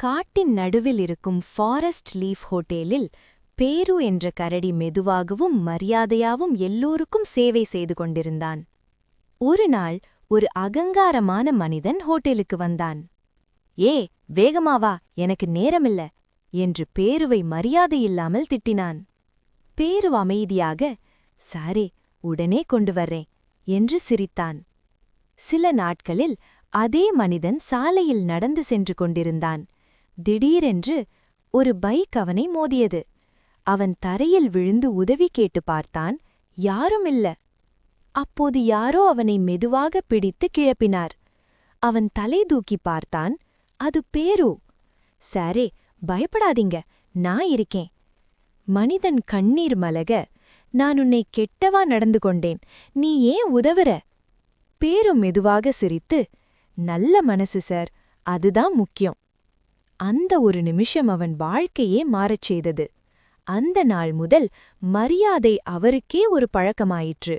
காட்டின் நடுவில் இருக்கும் ஃபாரஸ்ட் லீஃப் ஹோட்டலில் பேரு என்ற கரடி மெதுவாகவும் மரியாதையாவும் எல்லோருக்கும் சேவை செய்து கொண்டிருந்தான். ஒரு நாள் ஒரு அகங்காரமான மனிதன் ஹோட்டலுக்கு வந்தான். ஏ, வேகமாவா, எனக்கு நேரமில்ல என்று பேருவை மரியாதையில்லாமல் திட்டினான். பேரு அமைதியாக, சாரே, உடனே கொண்டு வர்றேன் என்று சிரித்தான். சில நாட்களில் அதே மனிதன் சாலையில் நடந்து சென்று கொண்டிருந்தான். திடீரென்று ஒரு பைக் அவனை மோதியது. அவன் தரையில் விழுந்து உதவி கேட்டு பார்த்தான். யாரும் இல்ல. அப்போது யாரோ அவனை மெதுவாக பிடித்து கிளப்பினார். அவன் தலை தூக்கி பார்த்தான். அது பேரு. சாரே, பயப்படாதீங்க, நான் இருக்கேன். மனிதன் கண்ணீர் மலக, நான் உன்னை கெட்டவா நடந்து கொண்டேன், நீ ஏன் உதவுற? பேரு மெதுவாக சிரித்து, நல்ல மனசு சார், அதுதான் முக்கியம். அந்த ஒரு நிமிஷம் அவன் வாழ்க்கையே மாறச் செய்தது. அந்த நாள் முதல் மரியாதை அவருக்கே ஒரு பழக்கமாயிற்று.